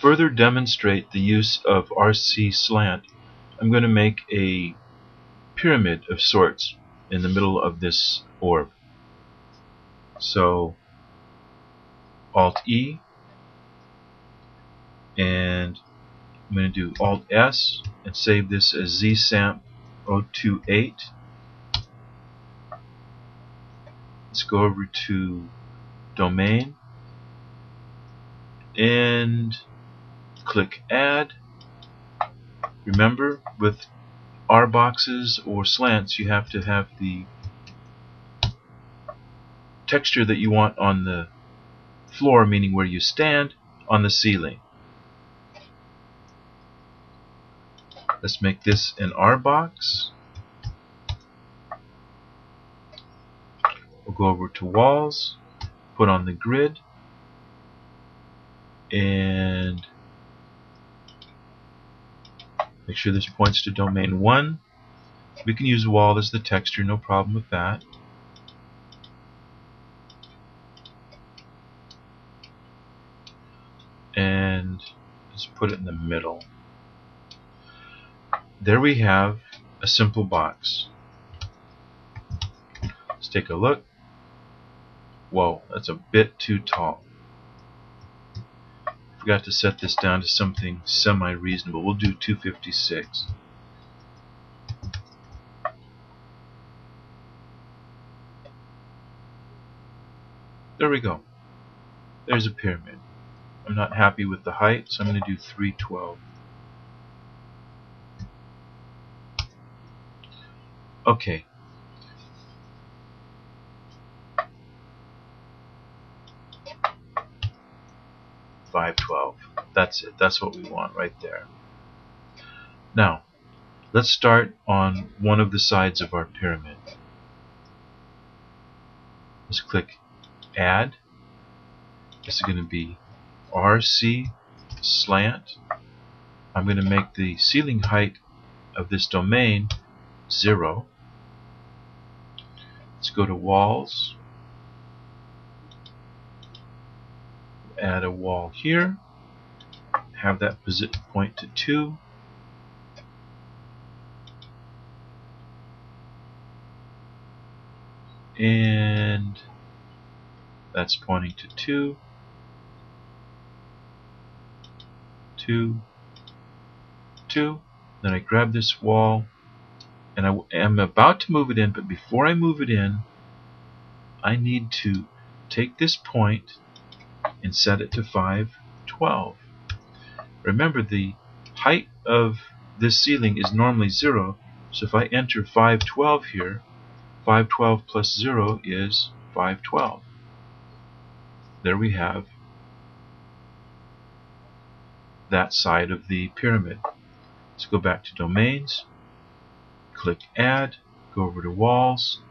further demonstrate the use of RCSlant, I'm going to make a pyramid of sorts in the middle of this orb. So Alt-E, and I'm going to do Alt-S and save this as ZSAMP028. Let's go over to Domain and click Add. Remember, with RBoxes or slants, you have to have the texture that you want on the floor, meaning where you stand, on the ceiling. Let's make this an RBox. We'll go over to Walls, put on the grid, and make sure this points to domain 1. We can use wall as the texture, no problem with that. And let's put it in the middle. There we have a simple box. Let's take a look. Whoa, that's a bit too tall. Forgot to set this down to something semi-reasonable. We'll do 256. There we go. There's a pyramid. I'm not happy with the height, so I'm going to do 312. Okay. $512. That's it. That's what we want right there. Now, let's start on one of the sides of our pyramid. Let's click Add. This is going to be RCSlant. I'm going to make the ceiling height of this domain 0. Let's go to Walls. Add a wall here. Have that point to 2. And that's pointing to 2. 2. 2. Then I grab this wall and I am about to move it in, but before I move it in, I need to take this point and set it to 512. Remember, the height of this ceiling is normally 0, so if I enter 512 here, 512 plus 0 is 512. There we have that side of the pyramid. Let's go back to Domains, click Add, go over to Walls,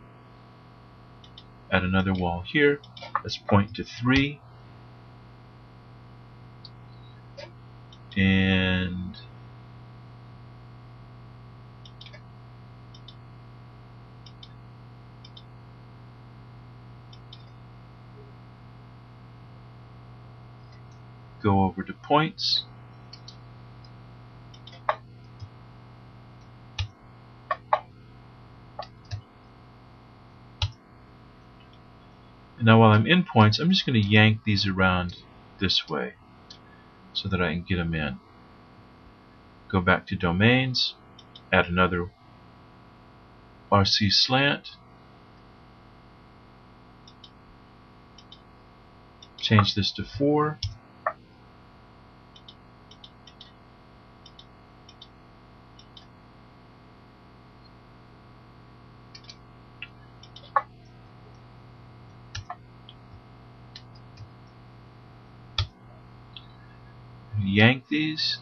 add another wall here. Let's point to 3. And go over to Points. And now while I'm in Points, I'm just going to yank these around this way so that I can get them in. Go back to Domains, add another RCSlant, change this to 4, yank these.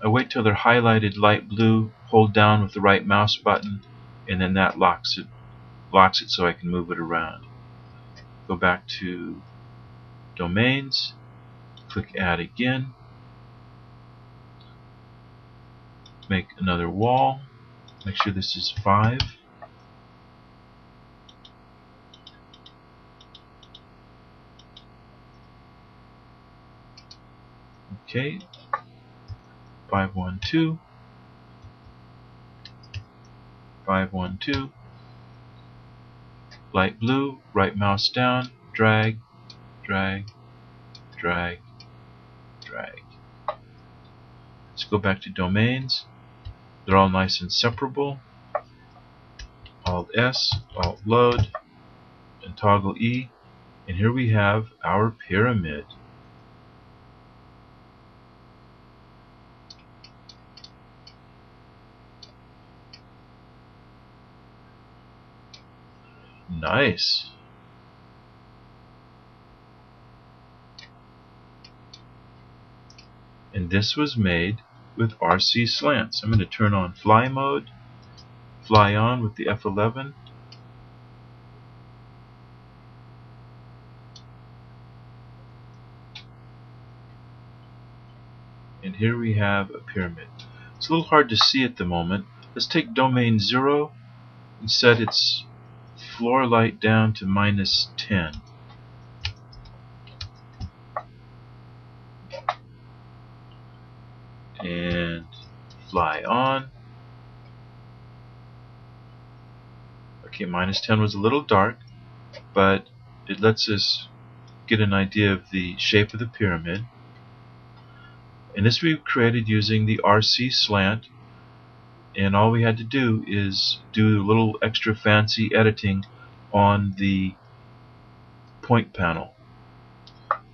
I wait till they're highlighted light blue, hold down with the right mouse button, and then that locks it so I can move it around. Go back to Domains, click Add again, make another wall, make sure this is 5. Okay, 512, 512, light blue, right mouse down, drag, drag, drag, drag. Let's go back to domains. They're all nice and separable. Alt S, Alt load, and toggle E. And here we have our pyramid. Nice. And this was made with RCSlant. So I'm going to turn on fly mode, fly on with the F11. And here we have a pyramid. It's a little hard to see at the moment. Let's take domain 0 and set its floor light down to -10. And fly on. Okay, -10 was a little dark, but it lets us get an idea of the shape of the pyramid. And this we created using the RCSlant, and all we had to do is do a little extra fancy editing on the point panel.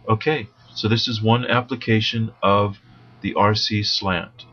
Okay, so this is one application of the RCSlant.